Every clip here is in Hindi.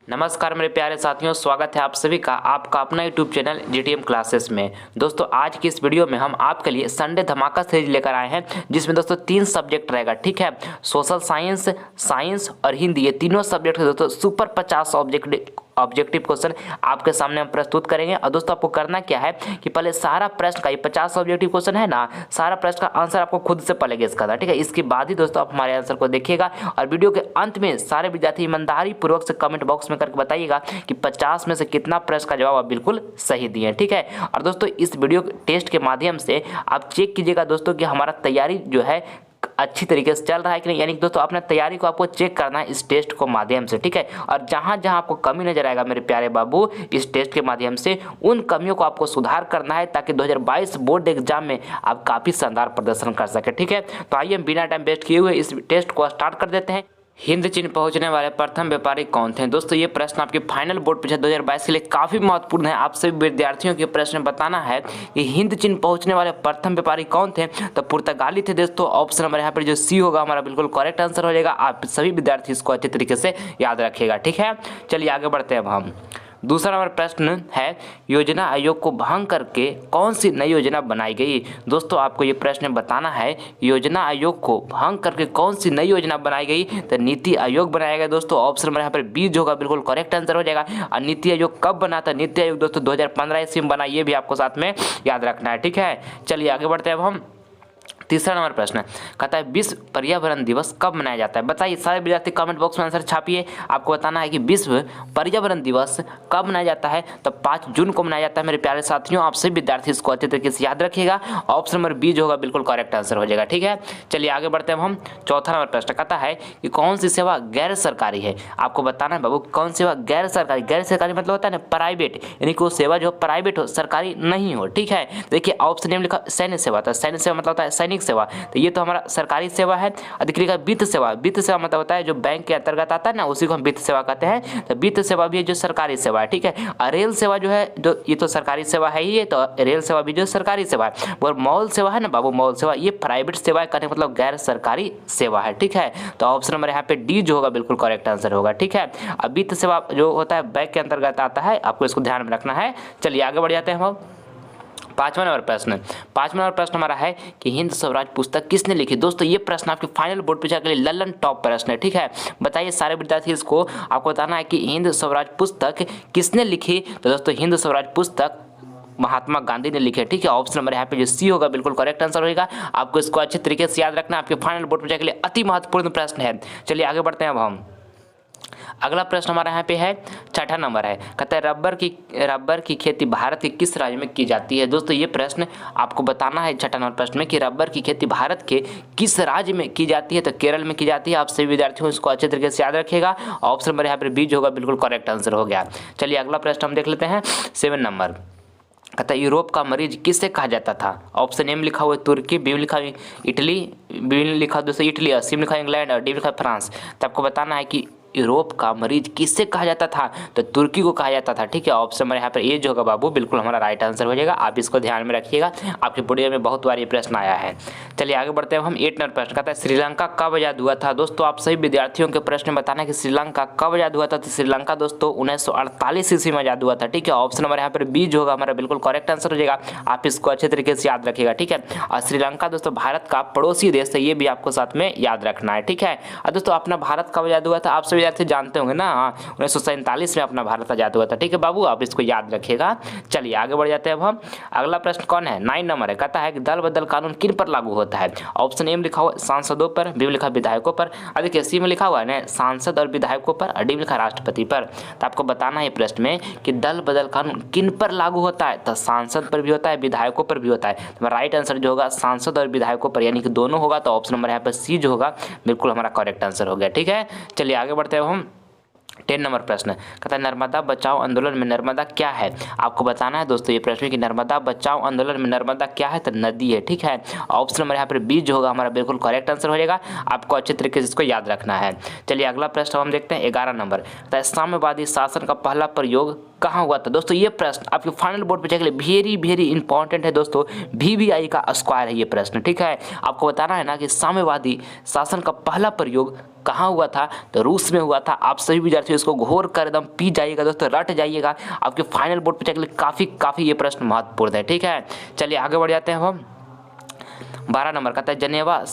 नमस्कार मेरे प्यारे साथियों, स्वागत है आप सभी का आपका अपना यूट्यूब चैनल जीटीएम क्लासेस में। दोस्तों आज की इस वीडियो में हम आपके लिए संडे धमाका सीरीज लेकर आए हैं, जिसमें दोस्तों 3 सब्जेक्ट रहेगा। ठीक है, सोशल साइंस, साइंस और हिंदी, ये तीनों सब्जेक्ट दोस्तों सुपर 50 ऑब्जेक्टिव क्वेश्चन आपके सामने हम प्रस्तुत करेंगे। और दोस्तों आपको करना क्या है कि पहले सारा प्रश्न का, ये 50 ऑब्जेक्टिव क्वेश्चन है ना, सारा प्रश्न का आंसर आपको खुद से पहले गेस करना है। ठीक है, इसके बाद ही दोस्तों आप हमारे आंसर को देखिएगा और वीडियो के अंत में सारे विद्यार्थी ईमानदारी पूर्वक से कमेंट बॉक्स में करके बताइएगा कि 50 में से कितना प्रश्न का जवाब आप बिल्कुल सही दिए। ठीक है, और दोस्तों इस वीडियो टेस्ट के माध्यम से आप चेक कीजिएगा दोस्तों कि हमारा तैयारी जो है अच्छी तरीके से चल रहा है कि नहीं। यानी कि दोस्तों अपने तैयारी को आपको चेक करना है इस टेस्ट को माध्यम से। ठीक है, और जहां जहां आपको कमी नजर आएगा मेरे प्यारे बाबू, इस टेस्ट के माध्यम से उन कमियों को आपको सुधार करना है, ताकि 2022 बोर्ड एग्जाम में आप काफी शानदार प्रदर्शन कर सके। ठीक है, तो आइए हम बिना टाइम वेस्ट किए हुए इस टेस्ट को स्टार्ट कर देते हैं। हिंद चीन पहुंचने वाले प्रथम व्यापारी कौन थे? दोस्तों ये प्रश्न आपके फाइनल बोर्ड परीक्षा 2022 के लिए काफी महत्वपूर्ण है। आप सभी विद्यार्थियों के प्रश्न बताना है कि हिंद चीन पहुंचने वाले प्रथम व्यापारी कौन थे। तो पुर्तगाली थे दोस्तों। ऑप्शन नंबर यहाँ पर जो सी होगा हमारा बिल्कुल करेक्ट आंसर हो जाएगा। आप सभी विद्यार्थी इसको अच्छे तरीके से याद रखिएगा। ठीक है, चलिए आगे बढ़ते हैं अब हम। दूसरा नंबर प्रश्न है, योजना आयोग को भंग करके कौन सी नई योजना बनाई गई? दोस्तों आपको ये प्रश्न बताना है, योजना आयोग को भंग करके कौन सी नई योजना बनाई गई? तो नीति आयोग बनाया गया दोस्तों। ऑप्शन नंबर यहाँ पर बी जो होगा बिल्कुल करेक्ट आंसर हो जाएगा। और नीति आयोग कब बना था? नीति आयोग दोस्तों 2015 ईस्वी में बना, ये भी आपको साथ में याद रखना है। ठीक है, चलिए आगे बढ़ते हैं अब हम। तीसरा नंबर प्रश्न कहता है, विश्व पर्यावरण दिवस कब मनाया जाता है? बताइए, सारे विद्यार्थी कमेंट बॉक्स में आंसर छापिए। आपको बताना है कि विश्व पर्यावरण दिवस कब मनाया जाता है। तो 5 जून को मनाया जाता है मेरे प्यारे साथियों। आप सभी विद्यार्थी इसको अच्छे तरीके से याद रखिएगा। ऑप्शन नंबर बी जो होगा बिल्कुल करेक्ट आंसर हो जाएगा। ठीक है, चलिए आगे बढ़ते हैं हम। चौथा नंबर प्रश्न कहता है कि कौन सी सेवा गैर सरकारी है? आपको बताना है बाबू कौन सेवा गैर सरकारी। गैर सरकारी मतलब होता है ना प्राइवेट, यानी कि वो सेवा जो प्राइवेट हो, सरकारी नहीं हो। ठीक है, देखिए ऑप्शन में लिखा सैन्य सेवा। तो सैन्य सेवा मतलब होता है सैनिक सेवा, तो ये तो हमारा सरकारी सेवा है। अधिक लिखा वित्त सेवा। वित्त सेवा मतलब होता है जो बैंक के अंतर्गत आता है ना, उसी को हम वित्त सेवा कहते हैं। तो वित्त सेवा भी है जो सरकारी सेवा है। ठीक है, और रेल सेवा जो है, जो ये तो सरकारी सेवा है ही है, तो रेल सेवा भी जो सरकारी सेवा है। और मॉल सेवा है ना बाबू, मॉल सेवा ये प्राइवेट सेवा है, कहने मतलब गैर सरकारी सेवा है। ठीक है, तो ऑप्शन नंबर यहाँ पे डी जो होगा बिल्कुल करेक्ट आंसर होगा। ठीक है, अब वित्त सेवा जो होता है बैंक के अंतर्गत आता है, आपको इसको ध्यान में रखना है। चलिए आगे बढ़ जाते हैं हम। पांचवा नंबर प्रश्न हमारा है कि हिंद स्वराज पुस्तक किसने लिखी? दोस्तों ये प्रश्न आपके फाइनल बोर्ड परीक्षा के लिए ललन टॉप प्रश्न है। ठीक है, बताइए सारे विद्यार्थी इसको, आपको बताना है कि हिंद स्वराज पुस्तक किसने लिखी। तो दोस्तों हिंद स्वराज पुस्तक महात्मा गांधी ने लिखे। ठीक है, ऑप्शन नंबर यहाँ पे जो सी होगा बिल्कुल करेक्ट आंसर होगा। आपको इसको अच्छे तरीके से याद रखना, आपके फाइनल बोर्ड परीक्षा के लिए अति महत्वपूर्ण प्रश्न है। चलिए आगे बढ़ते हैं अब हम। अगला प्रश्न हमारा यहाँ पे है, छठा नंबर है, कहता है रबर की खेती भारत के किस राज्य में की जाती है? दोस्तों ये प्रश्न आपको बताना है छठा नंबर प्रश्न में कि रबर की खेती भारत के किस राज्य में की जाती है। तो केरल में की जाती है। आप सभी विद्यार्थियों इसको अच्छे तरीके से याद रखिएगा। ऑप्शन नंबर यहाँ पर बी होगा बिल्कुल करेक्ट आंसर हो गया। चलिए अगला प्रश्न हम देख लेते हैं, 7 नंबर कहता है, यूरोप का मरीज किससे कहा जाता था? ऑप्शन ए में लिखा हुआ है तुर्की, बी में लिखा हुआ इटली, बी में लिखा दोस्तों इटली, और सी में लिखा इंग्लैंड, और डी में लिखा फ्रांस। तो आपको बताना है कि यूरोप का मरीज किससे कहा जाता था? तो तुर्की को कहा जाता था। ठीक है, ऑप्शन नंबर यहाँ पर ए जो होगा बाबू बिल्कुल हमारा राइट आंसर हो जाएगा। आप इसको ध्यान में रखिएगा, आपके वीडियो में बहुत बार ये प्रश्न आया है। चलिए आगे बढ़ते हैं हम। 8 नंबर प्रश्न कहता है, श्रीलंका कब आजाद हुआ था? दोस्तों आप सभी विद्यार्थियों के प्रश्न बताना है कि श्रीलंका कब आजाद हुआ था। तो श्रीलंका दोस्तों 1948 ईस्वी में आजाद हुआ था। ठीक है, ऑप्शन नंबर यहाँ पर बी जो होगा हमारा बिल्कुल करेक्ट आंसर हो जाएगा। आप इसको अच्छे तरीके से याद रखिएगा। ठीक है, और श्रीलंका दोस्तों भारत का पड़ोसी देश है, ये भी आपको साथ में याद रखना है। ठीक है, और दोस्तों अपना भारत कब आजाद हुआ था? आप सभी विद्यार्थी जानते होंगे ना, 1947 में अपना भारत आजाद हुआ था। ठीक है बाबू, आप इसको याद रखिएगा। चलिए आगे बढ़ जाते हैं अब हम। अगला प्रश्न कौन है? 9 नंबर है, कहता है कि दल बदल कानून किन पर लागू होता है? ऑप्शन ए में लिखा हुआ सांसदों पर, बी में लिखा विधायकों पर, देखिए सी में लिखा हुआ है ना सांसद और विधायकों पर, और डी में लिखा राष्ट्रपति पर। तो आपको बताना है प्रश्न में कि दल बदल कानून किन पर लागू होता है। तो सांसद पर भी होता है, विधायकों पर भी होता है। तो राइट आंसर जो होगा सांसद और विधायकों पर, यानी कि दोनों होगा। तो ऑप्शन नंबर यहाँ पर सी जो होगा बिल्कुल हमारा करेक्ट आंसर हो गया। ठीक है, चलिए आगे बढ़ते हैं हम। 10 नंबर प्रश्न कहता है, नर्मदा बचाओ आंदोलन में नर्मदा क्या है? आपको बताना है दोस्तों ये प्रश्न कि नर्मदा बचाओ आंदोलन में नर्मदा क्या है? तो नदी है। ठीक है, ऑप्शन नंबर यहाँ पर बी जो होगा हमारा बिल्कुल करेक्ट आंसर हो जाएगा। आपको अच्छे तरीके से इसको याद रखना है। चलिए अगला प्रश्न हम देखते हैं, 11 नंबर कहता है, साम्यवादी शासन का पहला प्रयोग कहाँ हुआ था दोस्तों? ये प्रश्न आपके फाइनल बोर्ड पे चेक वेरी वेरी इंपॉर्टेंट है दोस्तों, VVI का स्क्वायर है ये प्रश्न, ठीक है। आपको बताना है ना कि साम्यवादी शासन का पहला प्रयोग कहाँ हुआ था? तो रूस में हुआ था। आप सभी विद्यार्थी इसको घोर कर एकदम पी जाइएगा दोस्तों, रट जाइएगा, आपके फाइनल बोर्ड पे चेक काफ़ी ये प्रश्न महत्वपूर्ण है, ठीक है। चलिए आगे बढ़ जाते हैं हम। 12 नंबर कहता है जनेवा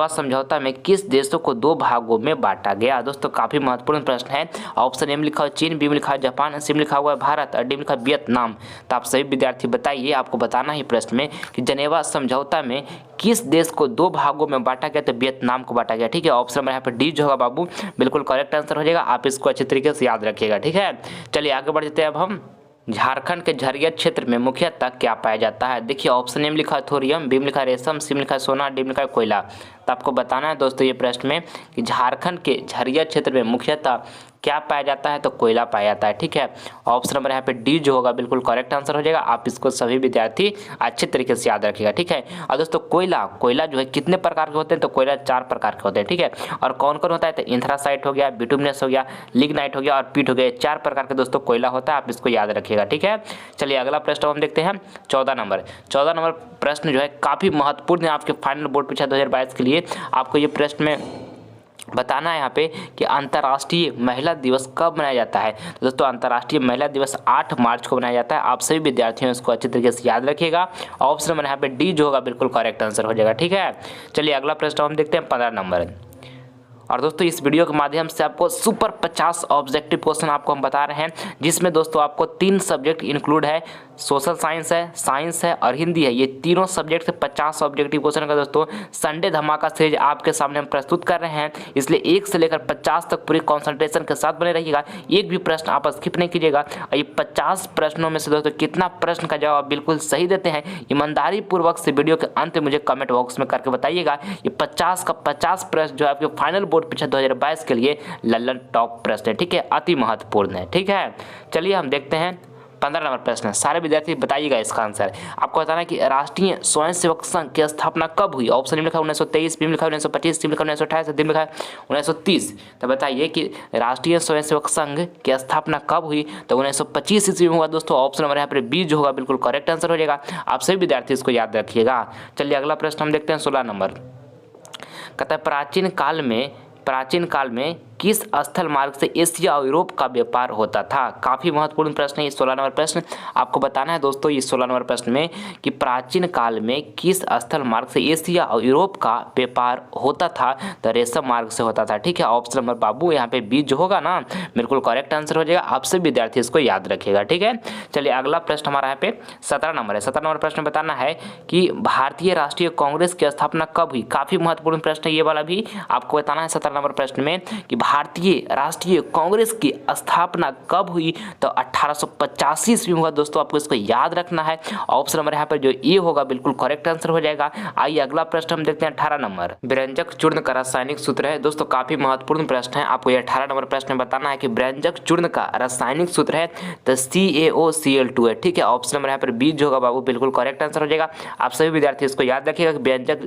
समझौता में किस देशों को 2 भागों में बांटा गया? दोस्तों काफ़ी महत्वपूर्ण प्रश्न है। ऑप्शन ए में लिखा हुआ चीन, बी में लिखा है जापान, सी में लिखा हुआ है भारत और डी में लिखा है वियतनाम। तो आप सभी विद्यार्थी बताइए, आपको बताना है प्रश्न में कि जनेवा समझौता में किस देश को 2 भागों में बांटा गया? तो वियतनाम को बांटा गया, ठीक है। ऑप्शन नंबर यहाँ पर डी जो होगा बाबू बिल्कुल करेक्ट आंसर हो जाएगा। आप इसको अच्छे तरीके से याद रखिएगा, ठीक है। चलिए आगे बढ़ जाते हैं अब हम। झारखंड के झरिया क्षेत्र में मुख्यतः क्या पाया जाता है? देखिए ऑप्शन ए में लिखा है थोरियम, बी में लिखा है रेशम, सी में लिखा है सोना, डी में लिखा है कोयला। तो आपको बताना है दोस्तों ये प्रश्न में कि झारखंड के झरिया क्षेत्र में मुख्यतः क्या पाया जाता है? तो कोयला पाया जाता है, ठीक है। ऑप्शन नंबर यहाँ पे डी जो होगा बिल्कुल करेक्ट आंसर हो जाएगा। आप इसको सभी विद्यार्थी अच्छे तरीके से याद रखिएगा, ठीक है। और दोस्तों कोयला जो है कितने प्रकार के होते हैं? तो कोयला 4 प्रकार के होते हैं, ठीक है। और कौन कौन होता है? तो एंथ्रासाइट हो गया, बिटुमिनस हो गया, लिग्नाइट हो गया और पीट हो गया। 4 प्रकार के दोस्तों कोयला होता है, आप इसको याद रखिएगा, ठीक है। चलिए अगला प्रश्न हम देखते हैं 14 नंबर प्रश्न जो है काफ़ी महत्वपूर्ण है आपके फाइनल बोर्ड परीक्षा 2022 के लिए। आपको ये प्रश्न में बताना है यहाँ पे कि अंतर्राष्ट्रीय महिला दिवस कब मनाया जाता है? तो दोस्तों अंतर्राष्ट्रीय महिला दिवस 8 मार्च को मनाया जाता है। आप सभी विद्यार्थियों इसको अच्छे तरीके से याद रखिएगा। ऑप्शन नंबर यहाँ पे डी जो होगा बिल्कुल करेक्ट आंसर हो जाएगा, ठीक है। चलिए अगला प्रश्न हम देखते हैं 15 नंबर। और दोस्तों इस वीडियो के माध्यम से आपको सुपर 50 ऑब्जेक्टिव क्वेश्चन आपको हम बता रहे हैं, जिसमें दोस्तों आपको 3 सब्जेक्ट इंक्लूड है, सोशल साइंस है और हिंदी है। ये तीनों सब्जेक्ट से 50 ऑब्जेक्टिव क्वेश्चन का दोस्तों संडे धमाका सीरीज आपके सामने हम प्रस्तुत कर रहे हैं। इसलिए 1 से लेकर 50 तक पूरी कॉन्सेंट्रेशन के साथ बने रहिएगा, एक भी प्रश्न आप स्किप नहीं कीजिएगा। और ये 50 प्रश्नों में से दोस्तों कितना प्रश्न का जवाब बिल्कुल सही देते हैं, ईमानदारी पूर्वक से वीडियो के अंत में मुझे कमेंट बॉक्स में करके बताइएगा। ये 50 का 50 प्रश्न जो है आपके फाइनल बोर्ड परीक्षा 2022 के लिए लल्लन टॉप प्रश्न है, ठीक है, अति महत्वपूर्ण है, ठीक है। चलिए हम देखते हैं 15 नंबर प्रश्न। सारे विद्यार्थी बताइएगा इसका आंसर। आपको बताना है कि राष्ट्रीय स्वयंसेवक संघ की स्थापना कब हुई? ऑप्शन में लिखा 1923, बी में लिखा 1925, सी में लिखा 1928, डी में लिखा 1930। तो बताइए कि राष्ट्रीय स्वयंसेवक संघ की स्थापना कब हुई? तो 1925 ईस्वी में हुआ दोस्तों। ऑप्शन नंबर यहाँ पर बी जो होगा बिल्कुल करेक्ट आंसर हो जाएगा। आप सभी विद्यार्थी इसको याद रखिएगा। चलिए अगला प्रश्न हम देखते हैं 16 नंबर। कहता है प्राचीन काल में किस स्थल मार्ग से एशिया और यूरोप का व्यापार होता था? काफ़ी महत्वपूर्ण प्रश्न है ये 16 नंबर प्रश्न। आपको बताना है दोस्तों ये 16 नंबर प्रश्न में कि प्राचीन काल में किस स्थल मार्ग से एशिया और यूरोप का व्यापार होता था? तो रेशम मार्ग से होता था, ठीक है। ऑप्शन नंबर बाबू यहाँ पे बी जो होगा ना बिल्कुल करेक्ट आंसर हो जाएगा। आप सभी विद्यार्थी इसको याद रखिएगा, ठीक है। चलिए अगला प्रश्न हमारा यहाँ पे 17 नंबर है। 17 नंबर प्रश्न बताना है कि भारतीय राष्ट्रीय कांग्रेस की स्थापना कब हुई? काफ़ी महत्वपूर्ण प्रश्न है ये वाला भी। आपको बताना है 17 नंबर प्रश्न में कि भारतीय राष्ट्रीय कांग्रेस की स्थापना कब हुई? तो 1885 ईस्वी में हुआ दोस्तों। आपको इसको याद रखना है। ऑप्शन नंबर यहाँ पर जो ए होगा बिल्कुल करेक्ट आंसर हो जाएगा। आइए अगला प्रश्न हम देखते हैं 18 नंबर। व्यंजक चूर्ण का रासायनिक सूत्र है दोस्तों, काफी महत्वपूर्ण प्रश्न है। आपको ये 18 नंबर प्रश्न में बताना है कि व्यंजक चूर्ण का रासायनिक सूत्र है तो CaOCl2 है, ठीक है। ऑप्शन नंबर यहाँ पर बी जो होगा बाबू बिल्कुल करेक्ट आंसर हो जाएगा। आप सभी विद्यार्थी इसको याद रखिएगा कि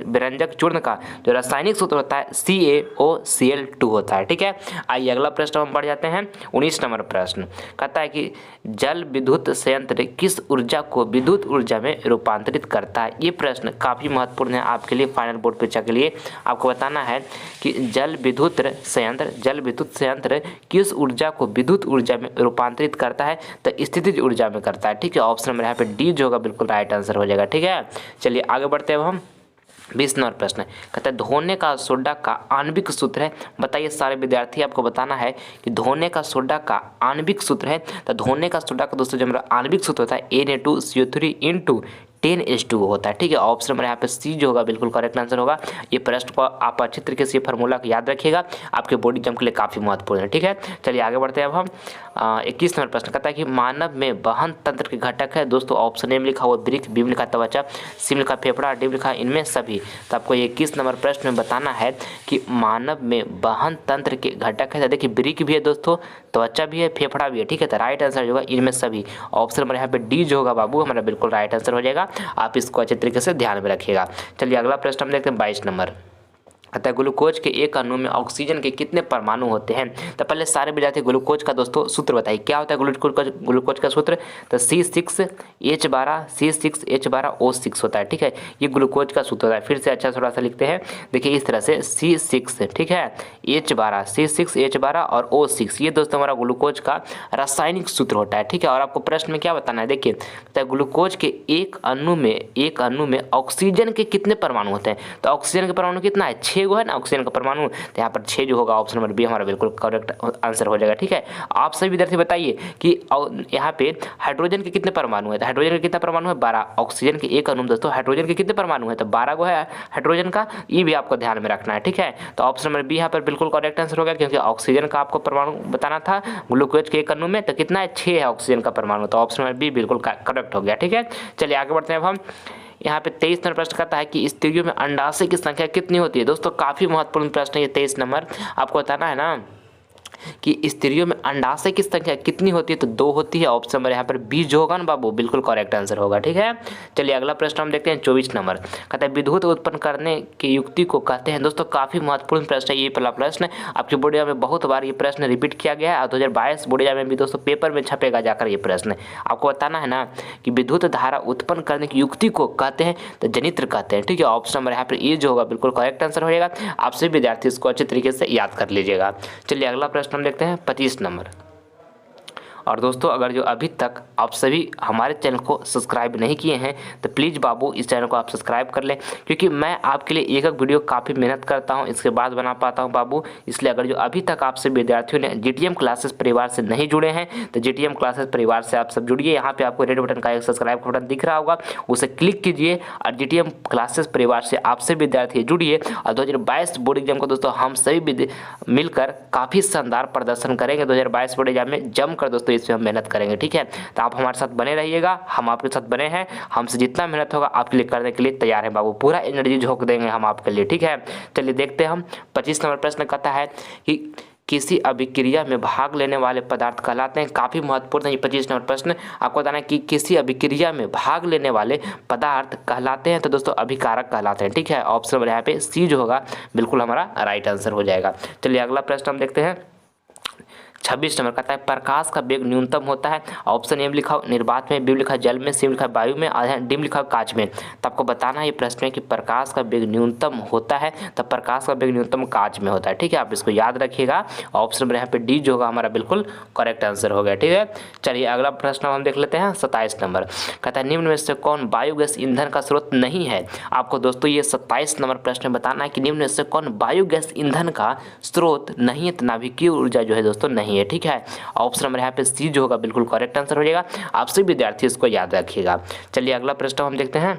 व्यंजक चूर्ण का जो रासायनिक सूत्र होता है CaOCl2 होता है, ठीक है। आइए अगला प्रश्न हम बढ़ जाते हैं 19 नंबर प्रश्न। कहता है कि जल विद्युत संयंत्र किस ऊर्जा को विद्युत ऊर्जा में रूपांतरित करता है? ये प्रश्न काफ़ी महत्वपूर्ण है आपके लिए फाइनल बोर्ड परीक्षा के लिए। आपको बताना है कि जल विद्युत संयंत्र किस ऊर्जा को विद्युत ऊर्जा में रूपांतरित करता है? तो स्थितिज ऊर्जा में करता है, ठीक है। ऑप्शन नंबर यहाँ पे डी जो होगा बिल्कुल राइट आंसर हो जाएगा, ठीक है। चलिए आगे बढ़ते हैं हम 20 नंबर प्रश्न। कहता है धोने का सोडा का आणविक सूत्र है। बताइए सारे विद्यार्थी, आपको बताना है कि धोने का सोडा का आणविक सूत्र है। तो धोने का सोडा का दोस्तों जो हमारा आणविक सूत्र होता है Na2CO3 × 10H2 होता है, ठीक है। ऑप्शन नंबर यहाँ पे सी जो होगा बिल्कुल करेक्ट आंसर होगा। ये प्रश्न को आप अच्छे तरीके से ये फार्मूला को याद रखिएगा, आपके बॉडी एग्जाम के लिए काफ़ी महत्वपूर्ण है, ठीक है। चलिए आगे बढ़ते हैं अब हम 21 नंबर प्रश्न। कहता है कि मानव में वहन तंत्र के घटक है दोस्तों। ऑप्शन ए में लिखा हुआ वृक्क, बी में लिखा त्वचा, सी में लिखा फेफड़ा, डी में लिखा इनमें सभी। तो आपको 21 नंबर प्रश्न में बताना है कि मानव में वहन तंत्र के घटक है। तो देखिए वृक्क भी है दोस्तों, त्वचा भी है, फेफड़ा भी है, ठीक है। तो राइट आंसर होगा इनमें सभी। ऑप्शन नंबर यहाँ पे डी जो होगा बाबू हमारा बिल्कुल राइट आंसर हो जाएगा। आप इसको अच्छे तरीके से ध्यान में रखिएगा। चलिए अगला प्रश्न हम देखते हैं 22 नंबर। अतः ग्लूकोज के एक अणु में ऑक्सीजन के कितने परमाणु होते हैं? तो पहले सारे विद्यार्थी ग्लूकोज का दोस्तों सूत्र बताइए, क्या होता है ग्लूकोज का सूत्र? तो C6H12 C6H12O6 होता है। ठीक है, ये ग्लूकोज का सूत्र होता है। फिर से अच्छा थोड़ा सा लिखते हैं, देखिए इस तरह से C6, ठीक है, H12 C6H12 और O6, ये दोस्तों हमारा ग्लूकोज का रासायनिक सूत्र होता है। ठीक है, और आपको प्रश्न में क्या बताना है, देखिए तो ग्लूकोज के एक अणु में ऑक्सीजन के कितने परमाणु होते हैं? तो ऑक्सीजन के परमाणु कितना है? 6 गो है ना ऑक्सीजन का परमाणु, तो यहाँ पर 6 जो होगा ऑप्शन नंबर बी हमारा बिल्कुल करेक्ट आंसर हो जाएगा। ठीक है, आप सभी विद्यार्थी बताइए कि यहाँ पे हाइड्रोजन के कितने परमाणु है? तो हाइड्रोजन के कितना परमाणु है? 12। ऑक्सीजन के एक अणु में दोस्तों हाइड्रोजन के कितने परमाणु है? तो 12 गो है हाइड्रोजन का, ये भी आपको ध्यान में रखना है। ठीक है, तो ऑप्शन नंबर बी यहाँ पर बिल्कुल करेक्ट आंसर हो गया, क्योंकि ऑक्सीजन का आपको परमाणु बताना था ग्लूकोज के एक अणु में, तो कितना है? 6 है ऑक्सीजन का परमाणु, तो ऑप्शन नंबर बी बिल्कुल करेक्ट हो गया। ठीक है, चलिए आगे बढ़ते हैं। अब हम यहाँ पे 23 नंबर प्रश्न करता है कि स्त्रियों में अंडाशय की संख्या कितनी होती है? दोस्तों काफी महत्वपूर्ण प्रश्न है ये 23 नंबर, आपको बताना है ना कि स्त्रियों में अंडाशय की संख्या कितनी होती है? तो 2 होती है। ऑप्शन नंबर यहाँ पर बी जो होगा ना बाबू बिल्कुल करेक्ट आंसर होगा। ठीक है, चलिए अगला प्रश्न हम देखते हैं 24 नंबर, कहता है विद्युत उत्पन्न करने की युक्ति को कहते हैं। दोस्तों काफी महत्वपूर्ण प्रश्न है ये पहला प्रश्न, आपकी बोर्ड एग्जाम में बहुत बार ये प्रश्न रिपीट किया गया है और 2022 बोर्ड एग्जाम में भी दोस्तों पेपर में छपेगा जाकर ये प्रश्न। आपको बताना है ना कि विद्युत धारा उत्पन्न करने की युक्ति को कहते हैं तो जनित्र कहते हैं। ठीक है, ऑप्शन नंबर यहाँ पर ए जो होगा बिल्कुल करेक्ट आंसर हो जाएगा। आप सभी विद्यार्थी इसको अच्छे तरीके से याद कर लीजिएगा। चलिए अगला प्रश्न हम देखते हैं 25 नंबर। और दोस्तों अगर जो अभी तक आप सभी हमारे चैनल को सब्सक्राइब नहीं किए हैं तो प्लीज़ बाबू इस चैनल को आप सब्सक्राइब कर लें, क्योंकि मैं आपके लिए एक वीडियो काफ़ी मेहनत करता हूं, इसके बाद बना पाता हूं बाबू। इसलिए अगर जो अभी तक आपसे विद्यार्थियों ने जीटीएम क्लासेस परिवार से नहीं जुड़े हैं तो जीटीएम क्लासेस परिवार से आप सब जुड़िए। यहाँ पर आपको रेड बटन का एक सब्सक्राइब का बटन दिख रहा होगा, उसे क्लिक कीजिए और जीटीएम क्लासेस परिवार से आप सभी विद्यार्थी जुड़िए। और 2022 बोर्ड एग्जाम को दोस्तों हम सभी मिलकर काफ़ी शानदार प्रदर्शन करेंगे 2022 बोर्ड एग्जाम में जमकर दोस्तों, इसमें हम मेहनत करेंगे। ठीक है, तो आप हमारे साथ बने रहिएगा, हम आपके साथ बने हैं, हमसे जितना मेहनत होगा आपके लिए करने के लिए तैयार है बाबू, पूरा एनर्जी झोंक देंगे हम आपके लिए। ठीक है, चलिए देखते हैं हम 25 नंबर प्रश्न कहता है कि किसी अभिक्रिया में भाग लेने वाले पदार्थ कहलाते हैं। काफी महत्वपूर्ण है ये 25 नंबर प्रश्न, आपको बताना है कि किसी अभिक्रिया में भाग लेने वाले पदार्थ कहलाते हैं तो दोस्तों अभिकारक कहलाते हैं। ठीक है, ऑप्शन नंबर यहाँ पे सी जो होगा बिल्कुल हमारा राइट आंसर हो जाएगा। चलिए अगला प्रश्न हम देखते हैं 26 नंबर कहता है प्रकाश का वेग न्यूनतम होता है। ऑप्शन ए में लिखा निर्वात में, बी में लिखा जल में, सी में लिखा वायु में, डी में लिखा कांच में। तो आपको बताना है ये प्रश्न है कि प्रकाश का वेग न्यूनतम होता है तो प्रकाश का वेग न्यूनतम कांच में होता है। ठीक है, आप इसको याद रखिएगा। ऑप्शन नंबर यहाँ पे डी जो होगा हमारा बिल्कुल करेक्ट आंसर हो गया। ठीक है, चलिए अगला प्रश्न हम देख लेते हैं 27 नंबर कहता है निम्न में से कौन बायोगैस ईंधन का स्रोत नहीं है? आपको दोस्तों ये 27 नंबर प्रश्न बताना है कि निम्न में से कौन बायोगैस ईंधन का स्रोत नहीं है, तो नाभिकीय ऊर्जा जो है दोस्तों नहीं है। ठीक है, ऑप्शन नंबर यहाँ पे सी जो होगा बिल्कुल करेक्ट आंसर हो जाएगा। आप सभी विद्यार्थी इसको याद रखिएगा। चलिए अगला प्रश्न हम देखते हैं।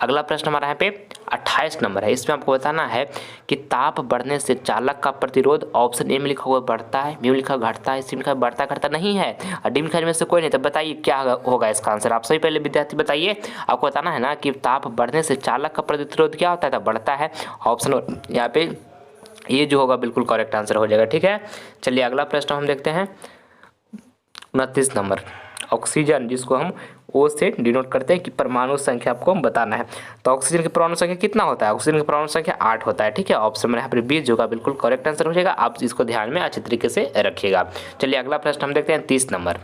अगला प्रश्न हमारा यहाँ पे 28 नंबर है, इसमें आपको बताना है कि ताप बढ़ने से चालक का प्रतिरोध ऑप्शन ए में लिखा हुआ बढ़ता है, बी में लिखा घटता है, सी में लिखा बढ़ता घटता नहीं है और डी में लिखा में से कोई नहीं। तो बताइए क्या होगा इसका आंसर? आप सभी पहले विद्यार्थी बताइए। आपको बताना है ना कि ताप बढ़ने से चालक का प्रतिरोध क्या होता है? तो बढ़ता है। ऑप्शन यहाँ पे ये जो होगा बिल्कुल करेक्ट आंसर हो जाएगा। ठीक है, चलिए अगला प्रश्न हम देखते हैं 29 नंबर। ऑक्सीजन जिसको हम ओ से डिनोट करते हैं कि परमाणु संख्या आपको बताना है, तो ऑक्सीजन की परमाणु संख्या कितना होता है? ऑक्सीजन की परमाणु संख्या 8 होता है। ठीक है, ऑप्शन में यहाँ पर बी जो होगा बिल्कुल करेक्ट आंसर हो जाएगा। आप इसको ध्यान में अच्छे तरीके से रखिएगा। चलिए अगला प्रश्न हम देखते हैं 30 नंबर।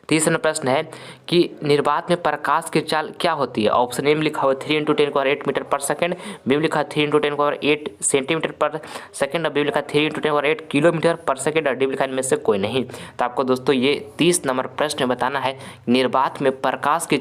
तीसरा प्रश्न है कि निर्वात में प्रकाश की चाल क्या होती है? ऑप्शन ए में लिखा हुआ 3 × 10⁸ मीटर पर सेकंड, बी में लिखा 3 × 10⁸ सेंटीमीटर पर सेकंड और बी में लिखा 3 × 10⁸ किलोमीटर पर सेकंड और डी में लिखा इनमें से कोई नहीं। तो आपको दोस्तों ये 30 नंबर प्रश्न बताना है निर्वात में प्रकाश की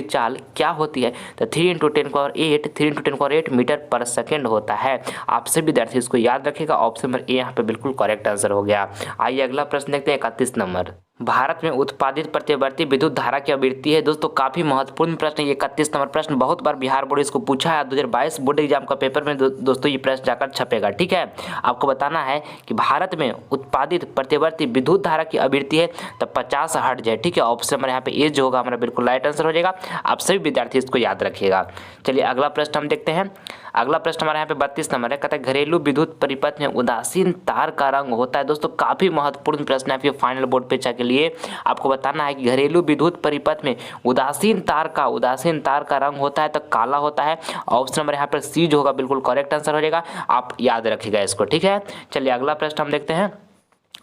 चाल क्या होती है? तो 3 × 10⁸ मीटर पर सेकंड होता है। आप सभी विद्यार्थी इसको याद रखिएगा। ऑप्शन नंबर ए यहाँ पे बिल्कुल करेक्ट आंसर हो गया। आइए अगला प्रश्न देखते हैं 31 नंबर। भारत में उत्पादित प्रतिवर्ती विद्युत धारा की आवृत्ति है। दोस्तों काफी महत्वपूर्ण प्रश्न ये 31 नंबर प्रश्न, बहुत बार बिहार बोर्ड इसको पूछा है। 2022 बोर्ड एग्जाम का पेपर में दोस्तों ये प्रश्न जाकर छपेगा। ठीक है, आपको बताना है कि भारत में उत्पादित प्रतिवर्ती विद्युत धारा की आवृत्ति है तो 50 हर्ट्ज है। ठीक है, ऑप्शन नंबर यहाँ पे ए जो होगा हमारा बिल्कुल राइट आंसर हो जाएगा। आप सभी विद्यार्थी इसको याद रखिएगा। चलिए अगला प्रश्न हम देखते हैं। अगला प्रश्न हमारे यहाँ पे 32 नंबर है, कहता है घरेलू विद्युत परिपथ में उदासीन तार का रंग होता है। दोस्तों काफी महत्वपूर्ण प्रश्न है, आपके फाइनल बोर्ड परीक्षा के लिए चलिए आपको बताना है कि घरेलू विद्युत परिपथ में उदासीन तार का रंग होता है तो काला होता है। ऑप्शन नंबर यहाँ पर सी जो होगा बिल्कुल करेक्ट आंसर हो जाएगा, आप याद रखिएगा इसको, ठीक है। चलिए अगला प्रश्न हम देखते हैं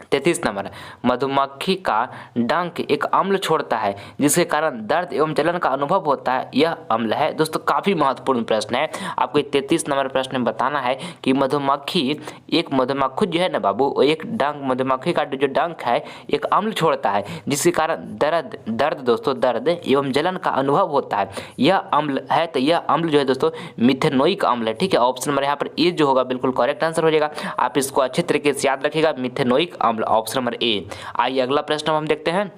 33 नंबर, मधुमक्खी का डंक एक अम्ल छोड़ता है जिसके कारण दर्द एवं जलन का अनुभव होता है, यह अम्ल है। दोस्तों काफी महत्वपूर्ण प्रश्न है, आपको 33 नंबर प्रश्न में बताना है कि मधुमक्खी जो है ना बाबू, एक डंक मधुमक्खी का जो डंक है एक अम्ल छोड़ता है जिसके कारण दर्द एवं जलन का अनुभव होता है, यह अम्ल है। तो यह अम्ल जो है दोस्तों मिथेनोइक अम्ल है, ठीक है। ऑप्शन नंबर यहाँ पर ए जो होगा बिल्कुल करेक्ट आंसर हो जाएगा, आप इसको अच्छे तरीके से याद रखिएगा, मिथेनोइक अम्ल, ऑप्शन नंबर ए। आइए अगला प्रश्न हम देखते हैं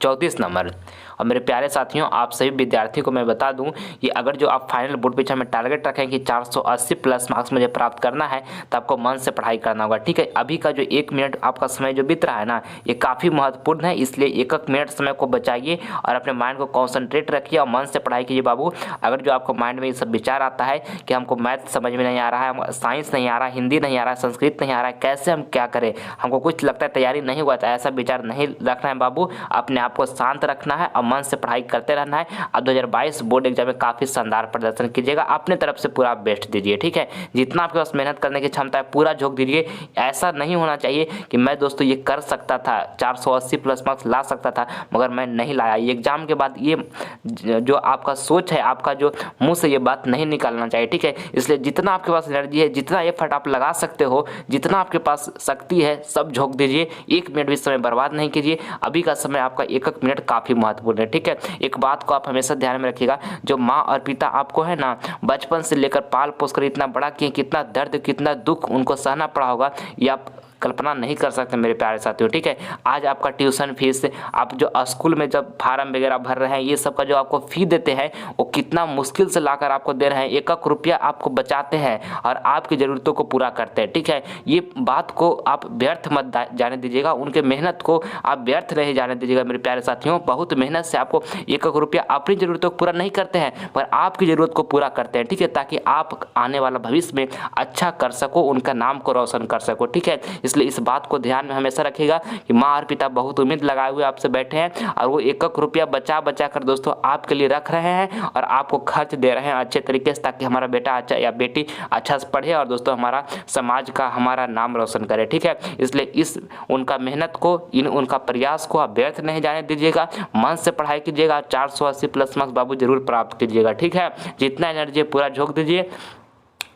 34 नंबर। और मेरे प्यारे साथियों, आप सभी विद्यार्थियों को मैं बता दूं कि अगर जो आप फाइनल बोर्ड परीक्षा में टारगेट रखें कि 480 प्लस मार्क्स मुझे प्राप्त करना है तो आपको मन से पढ़ाई करना होगा, ठीक है। अभी का जो 1 मिनट आपका समय जो बीत रहा है ना, ये काफ़ी महत्वपूर्ण है, इसलिए 1 मिनट समय को बचाइए और अपने माइंड को कॉन्सेंट्रेट रखिए और मन से पढ़ाई कीजिए बाबू। अगर जो आपको माइंड में ये सब विचार आता है कि हमको मैथ समझ में नहीं आ रहा है, साइंस नहीं आ रहा है, हिंदी नहीं आ रहा है, संस्कृत नहीं आ रहा है, कैसे हम क्या करें, हमको कुछ लगता है तैयारी नहीं हुआ, तो ऐसा विचार नहीं रखना है बाबू। अपने आप को शांत रखना है और मन से पढ़ाई करते रहना है। अब 2022 बोर्ड एग्जाम में काफी शानदार प्रदर्शन कीजिएगा, अपने तरफ से पूरा बेस्ट दीजिए, ठीक है। जितना आपके पास मेहनत करने की क्षमता है पूरा झोंक दीजिए। ऐसा नहीं होना चाहिए कि मैं दोस्तों ये कर सकता था, 480 प्लस मार्क्स ला सकता था मगर मैं नहीं लाया। ये एग्जाम के बाद ये जो आपका सोच है, आपका जो मुंह से ये बात नहीं निकालना चाहिए, ठीक है। इसलिए जितना आपके पास एनर्जी है, जितना एफर्ट आप लगा सकते हो, जितना आपके पास शक्ति है, सब झोंक दीजिए। 1 मिनट भी समय बर्बाद नहीं कीजिए। अभी का समय आपका 1 मिनट काफी महत्वपूर्ण है, ठीक है। एक बात को आप हमेशा ध्यान में रखिएगा, जो माँ और पिता आपको है ना बचपन से लेकर पाल पोस कर इतना बड़ा किए, कितना दर्द कितना दुख उनको सहना पड़ा होगा, ये आप कल्पना नहीं कर सकते मेरे प्यारे साथियों, ठीक है। आज आपका ट्यूशन फीस, आप जो स्कूल में जब फार्म वगैरह भर रहे हैं, ये सब का जो आपको फी देते हैं वो कितना मुश्किल से लाकर आपको दे रहे हैं। 1 रुपया आपको बचाते हैं और आपकी ज़रूरतों को पूरा करते हैं, ठीक है। ये बात को आप व्यर्थ मत जाने दीजिएगा, उनके मेहनत को आप व्यर्थ नहीं जाने दीजिएगा मेरे प्यारे साथियों। बहुत मेहनत से आपको 1 रुपया अपनी ज़रूरतों को पूरा नहीं करते हैं पर आपकी ज़रूरत को पूरा करते हैं, ठीक है, ताकि आप आने वाला भविष्य में अच्छा कर सको, उनका नाम को रोशन कर सको, ठीक है। इसलिए इस बात को ध्यान में हमेशा रखिएगा कि माँ और पिता बहुत उम्मीद लगाए हुए आपसे बैठे हैं और वो 1 रुपया बचा बचा कर दोस्तों आपके लिए रख रहे हैं और आपको खर्च दे रहे हैं अच्छे तरीके से, ताकि हमारा बेटा अच्छा या बेटी अच्छा से पढ़े और दोस्तों हमारा समाज का हमारा नाम रोशन करे, ठीक है। इसलिए इस उनका मेहनत को, उनका प्रयास को आप व्यर्थ नहीं जाने दीजिएगा, मन से पढ़ाई कीजिएगा। 480 प्लस मार्क्स बाबू जरूर प्राप्त कीजिएगा, ठीक है। जितना एनर्जी पूरा झोंक दीजिए।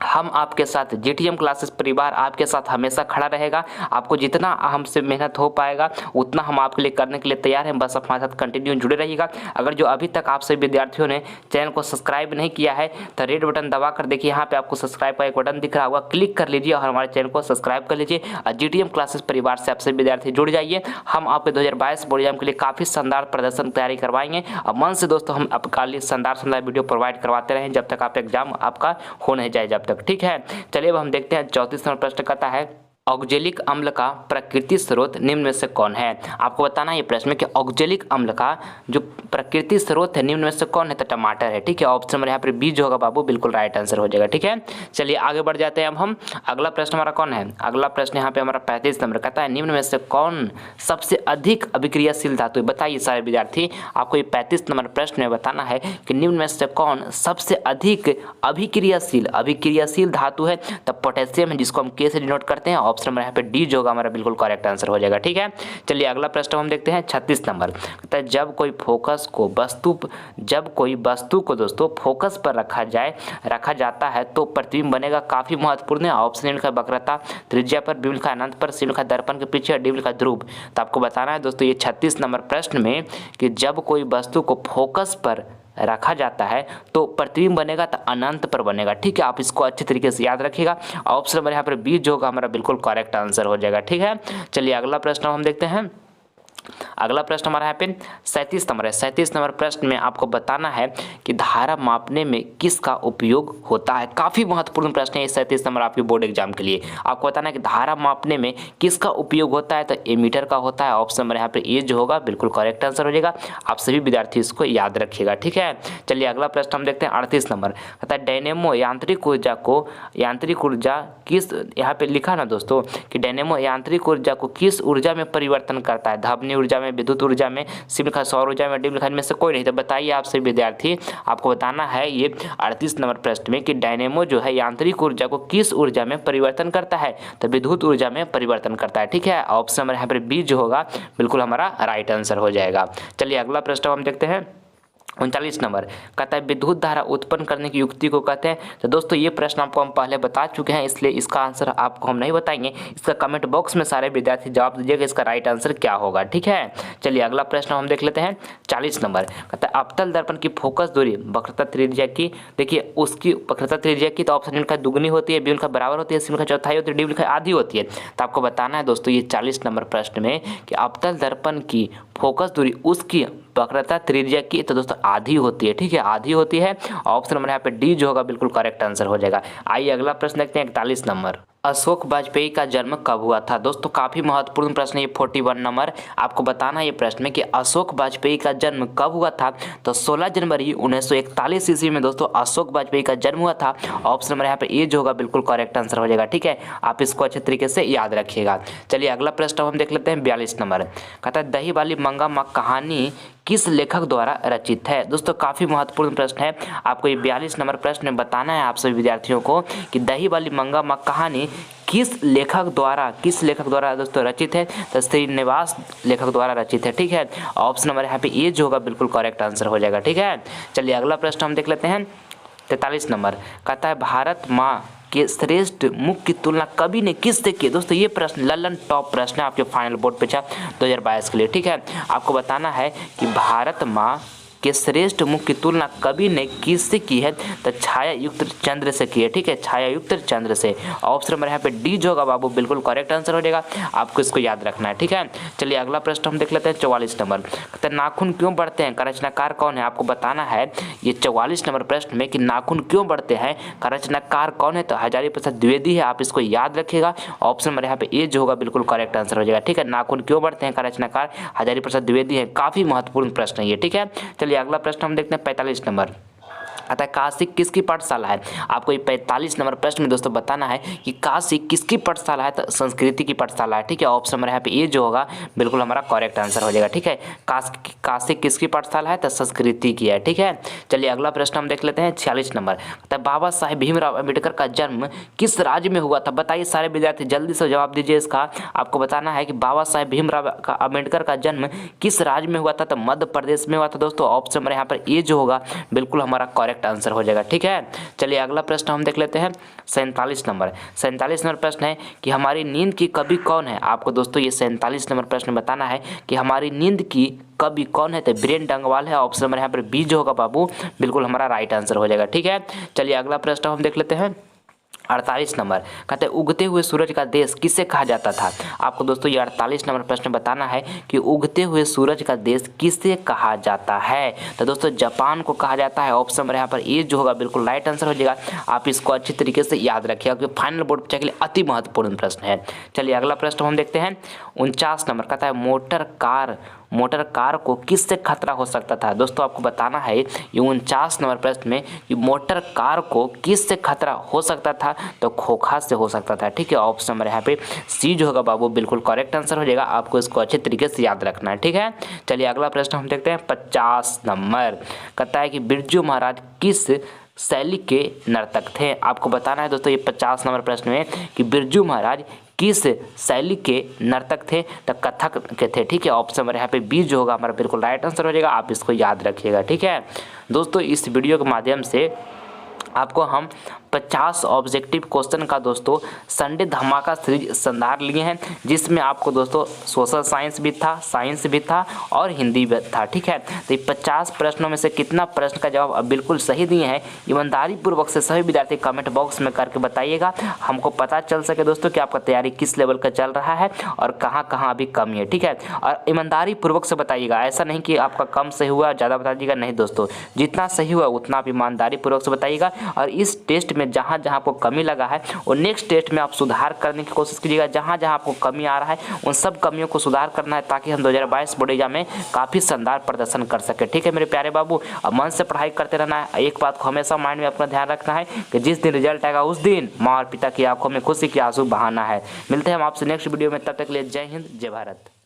हम आपके साथ जीटीएम क्लासेस परिवार आपके साथ हमेशा खड़ा रहेगा। आपको जितना हमसे मेहनत हो पाएगा उतना हम आपके लिए करने के लिए तैयार हैं, बस हमारे साथ कंटिन्यू जुड़े रहिएगा। अगर जो अभी तक आप सभी विद्यार्थियों ने चैनल को सब्सक्राइब नहीं किया है तो रेड बटन दबा कर देखिए, यहाँ पे आपको सब्सक्राइब का एक बटन दिख रहा होगा, क्लिक कर लीजिए और हमारे चैनल को सब्सक्राइब कर लीजिए और जीटीएम क्लासेस परिवार से आप सभी विद्यार्थी जुड़ जाइए। हम आपके 2022 बोर्ड एग्जाम के लिए काफ़ी शानदार प्रदर्शन तैयारी करवाएंगे और मन से दोस्तों हम आपके लिए शानदार वीडियो प्रोवाइड करवाते रहें जब तक आप एग्जाम आपका हो नहीं जाए जब तक, ठीक है। चलिए अब हम देखते हैं 34वां प्रश्न कहता है ऑक्जेलिक अम्ल का प्रकृति स्रोत निम्न में से कौन है। आपको बताना है ये प्रश्न में कि ऑक्जेलिक अम्ल का जो प्रकृति स्रोत है निम्न में से कौन है, तो टमाटर है, ठीक है। ऑप्शन नंबर यहाँ पर बी जो होगा बाबू बिल्कुल राइट आंसर हो जाएगा, ठीक है। चलिए आगे बढ़ जाते हैं। अब हम अगला प्रश्न हमारा कौन है, अगला प्रश्न यहाँ पे हमारा 35 नंबर कहता है निम्न में से कौन सबसे अधिक अभिक्रियाशील धातु है। बताइए सारे विद्यार्थी, आपको ये 35 नंबर प्रश्न में बताना है कि निम्न में से कौन सबसे अधिक अभिक्रियाशील धातु है। तब पोटेशियम है जिसको हम के से डिनोट करते हैं। ऑप्शन नंबर यहाँ पे डी जो होगा हमारा बिल्कुल करेक्ट आंसर हो जाएगा, ठीक है। चलिए अगला प्रश्न हम देखते हैं 36 नंबर कहता है जब कोई वस्तु को दोस्तों फोकस पर रखा जाता है तो प्रतिबिंब बनेगा। काफी महत्वपूर्ण है। ऑप्शन लिखा वक्रता, त्रिज्या पर, बी लिखा अनंत पर, सी लिखा दर्पण के पीछे, डी लिखा ध्रुव। तो आपको बताना है दोस्तों ये 36 नंबर प्रश्न में कि जब कोई वस्तु को फोकस पर रखा जाता है तो प्रतिबिंब बनेगा तो अनंत पर बनेगा, ठीक है। आप इसको अच्छे तरीके से याद रखिएगा। ऑप्शन नंबर यहाँ पर बी जो होगा हमारा बिल्कुल करेक्ट आंसर हो जाएगा, ठीक है। चलिए अगला प्रश्न हम देखते हैं। अगला प्रश्न हमारा यहाँ पे 37 नंबर है। 37 नंबर प्रश्न में आपको बताना है कि धारा मापने में किसका उपयोग होता है। काफी महत्वपूर्ण प्रश्न है ये 37 नंबर आपके बोर्ड एग्जाम के लिए। आपको बताना है कि धारा मापने में किसका उपयोग होता है, तो एमीटर का होता है। ऑप्शन नंबर यहाँ पे ए जो होगा बिल्कुल करेक्ट आंसर हो जाएगा। आप सभी विद्यार्थी इसको याद रखिएगा, ठीक है। चलिए अगला प्रश्न हम देखते हैं 38 नंबर कहता है डायनेमो यांत्रिक ऊर्जा किस, यहाँ पे लिखा ना दोस्तों कि डायनेमो यांत्रिक ऊर्जा को किस ऊर्जा में परिवर्तन करता है। ध्वनि ऊर्जा में, में, विद्युत ऊर्जा में, सी लिखा सौर ऊर्जा में, डी लिखा में से कोई नहीं। तो बताइए आप सभी विद्यार्थी, आपको बताना है ये 38 नंबर प्रश्न में कि डायनेमो जो है यांत्रिक ऊर्जा को किस ऊर्जा में परिवर्तन करता है? तो विद्युत ऊर्जा में परिवर्तन करता है। ठीक है, ऑप्शन नंबर यहाँ पर बी जो होगा बिल्कुल हमारा राइट आंसर हो जाएगा। चलिए अगला प्रश्न हम देखते हैं। 39 नंबर कहता है विद्युत धारा उत्पन्न करने की युक्ति को कहते हैं। तो दोस्तों ये प्रश्न आपको हम पहले बता चुके हैं, इसलिए इसका आंसर आपको हम नहीं बताएंगे। इसका कमेंट बॉक्स में सारे विद्यार्थी जवाब दीजिएगा इसका राइट आंसर क्या होगा। ठीक है, चलिए अगला प्रश्न हम देख लेते हैं। 40 नंबर कहता है अवतल दर्पण की फोकस दूरी वक्रता त्रिज्या की, देखिए उसकी वक्रता त्रिज्या की, तो ऑप्शन लिखा दुगनी होती है, बी लिखा बराबर होती है, सी लिखा चौथाई होती है, डी लिखा आधी होती है। तो आपको बताना है दोस्तों ये 40 नंबर प्रश्न में कि अवतल दर्पण की फोकस दूरी उसकी वक्रता त्रिज्या की, तो दोस्तों आधी होती है। ठीक है, आधी होती है। ऑप्शन नंबर यहाँ पे डी जो होगा बिल्कुल करेक्ट आंसर हो जाएगा। आइए अगला प्रश्न देखते हैं। 41 नंबर अशोक वाजपेयी का जन्म कब हुआ था? दोस्तों काफी महत्वपूर्ण प्रश्न है ये। 41 नंबर आपको बताना है ये प्रश्न में कि अशोक वाजपेयी का जन्म कब हुआ था? तो 16 जनवरी 1941 ईस्वी में दोस्तों अशोक वाजपेयी का जन्म हुआ था। ऑप्शन नंबर यहाँ पे ए जो होगा बिल्कुल करेक्ट आंसर हो जाएगा। ठीक है, आप इसको अच्छे तरीके से याद रखिएगा। चलिए अगला प्रश्न हम देख लेते हैं। 42 नंबर कहता है दही वाली मंगा माँ कहानी किस लेखक द्वारा रचित है? दोस्तों काफी महत्वपूर्ण प्रश्न है। आपको ये 42 नंबर प्रश्न में बताना है आप सभी विद्यार्थियों को कि दही वाली मंगा माँ कहानी किस लेखक द्वारा दोस्तों रचित है? तो श्रीनिवास लेखक द्वारा रचित है। ठीक है, ऑप्शन नंबर यहाँ पे ए जो होगा बिल्कुल करेक्ट आंसर हो जाएगा। ठीक है, चलिए अगला प्रश्न हम देख लेते हैं। 43 नंबर कहता है भारत माँ के श्रेष्ठ मुख की तुलना कवि ने किससे की? दोस्तों ये प्रश्न ललन टॉप प्रश्न है आपके फाइनल बोर्ड परीक्षा 2022 के लिए। ठीक है, आपको बताना है कि भारत माँ के श्रेष्ठ मुख की तुलना कवि ने किससे की है? तो छाया युक्त चंद्र से की है। ठीक है, छाया युक्त चंद्र से। ऑप्शन नंबर यहाँ पे डी जो होगा बाबू बिल्कुल करेक्ट आंसर हो जाएगा, आपको इसको याद रखना है। ठीक है, चलिए अगला प्रश्न हम देख लेते हैं। 44 नंबर कहते हैं नाखून क्यों बढ़ते हैं? का रचनाकार कौन है? आपको बताना है ये 44 नंबर प्रश्न में कि नाखून क्यों बढ़ते हैं, का रचनाकार कौन है? तो हजारी प्रसाद द्विवेदी है, आप इसको याद रखिएगा। ऑप्शन नंबर यहाँ पे ए जो होगा बिल्कुल करेक्ट आंसर हो जाएगा। ठीक है, नाखून क्यों बढ़ते हैं, का रचनाकार हजारी प्रसाद द्विवेदी है। काफी महत्वपूर्ण प्रश्न है ये। ठीक है, चलिए अगला प्रश्न हम देखते हैं। 45 नंबर अतः काशी किसकी पाठशाला है? आपको ये 45 नंबर प्रश्न में दोस्तों बताना है कि काशी किसकी पाठशाला है? तो संस्कृति की पाठशाला है। ठीक है, ऑप्शन नंबर यहाँ पे ये जो होगा बिल्कुल हमारा करेक्ट आंसर हो जाएगा। ठीक है, काशी किसकी पाठशाला है? तो संस्कृति की है। ठीक है, चलिए अगला प्रश्न हम देख लेते हैं। 46 नंबर तो बाबा साहेब भीमराव अम्बेडकर का जन्म किस राज्य में हुआ था? बताइए सारे विद्यार्थी जल्दी से जवाब दीजिए इसका। आपको बताना है कि बाबा साहेब भीमराव अम्बेडकर का जन्म किस राज्य में हुआ था? तो मध्य प्रदेश में हुआ था दोस्तों। ऑप्शन नंबर यहाँ पर ये जो होगा बिल्कुल हमारा करेक्ट आंसर हो जाएगा। ठीक है, चलिए अगला प्रश्न हम देख लेते हैं। 47 नंबर प्रश्न है कि हमारी नींद की कवि कौन है? आपको दोस्तों ये 47 नंबर प्रश्न बताना है कि हमारी नींद की कवि कौन है? तो ब्रेन डंगवाल है। ऑप्शन नंबर यहाँ पर बी जो होगा बाबू बिल्कुल हमारा राइट आंसर हो जाएगा। ठीक है, चलिए अगला प्रश्न हम देख लेते हैं। 48 नंबर कहते हैं उगते हुए सूरज का देश किसे कहा जाता था? आपको दोस्तों ये 48 नंबर प्रश्न बताना है कि उगते हुए सूरज का देश किसे कहा जाता है? तो दोस्तों जापान को कहा जाता है। ऑप्शन नंबर यहाँ पर ए जो होगा बिल्कुल राइट आंसर हो जाएगा। आप इसको अच्छी तरीके से याद रखिएगा क्योंकि फाइनल बोर्ड परीक्षा के लिए अति महत्वपूर्ण प्रश्न है। चलिए अगला प्रश्न हम देखते हैं। 49 नंबर कहता है मोटर कार को किससे खतरा हो सकता था? दोस्तों आपको बताना है ये 49 नंबर प्रश्न में कि मोटर कार को किससे खतरा हो सकता था? तो खोखा से हो सकता था। ठीक है, ऑप्शन नंबर यहाँ पे सी जो होगा बाबू बिल्कुल करेक्ट आंसर हो जाएगा। आपको इसको अच्छे तरीके से याद रखना है। ठीक है, चलिए अगला प्रश्न हम देखते हैं। 50 नंबर कहता है कि बिरजू महाराज किस शैली के नर्तक थे? आपको बताना है दोस्तों ये 50 नंबर प्रश्न में कि बिरजू महाराज किस शैली के नर्तक थे? तो कथक के थे। ठीक है, ऑप्शन नंबर यहाँ पे बी जो होगा हमारा बिल्कुल राइट आंसर हो जाएगा। आप इसको याद रखिएगा। ठीक है दोस्तों, इस वीडियो के माध्यम से आपको हम 50 ऑब्जेक्टिव क्वेश्चन का दोस्तों संडे धमाका सीरीज संधार लिए हैं, जिसमें आपको दोस्तों सोशल साइंस भी था, साइंस भी था और हिंदी भी था। ठीक है, तो ये 50 प्रश्नों में से कितना प्रश्न का जवाब अब बिल्कुल सही दिए हैं, ईमानदारी पूर्वक से सभी विद्यार्थी कमेंट बॉक्स में करके बताइएगा, हमको पता चल सके दोस्तों कि आपका तैयारी किस लेवल का चल रहा है और कहाँ कहाँ अभी कमी है। ठीक है, और ईमानदारी पूर्वक से बताइएगा, ऐसा नहीं कि आपका कम सही हुआ ज़्यादा बता दीजिएगा, नहीं दोस्तों, जितना सही हुआ उतना आप ईमानदारी पूर्वक से बताइएगा। और इस टेस्ट में जहाँ जहाँ आपको कमी लगा है वो नेक्स्ट टेस्ट में आप सुधार करने की कोशिश कीजिएगा। जहाँ जहाँ आपको कमी आ रहा है उन सब कमियों को सुधार करना है, ताकि हम 2022 बोर्ड एग्जाम में काफ़ी शानदार प्रदर्शन कर सके। ठीक है मेरे प्यारे बाबू, अब मन से पढ़ाई करते रहना है। एक बात को हमेशा माइंड में अपना ध्यान रखना है कि जिस दिन रिजल्ट आएगा उस दिन माँ और पिता की आंखों में खुशी के आंसू बहाना है। मिलते हैं हम आपसे नेक्स्ट वीडियो में, तब तक के लिए जय हिंद जय भारत।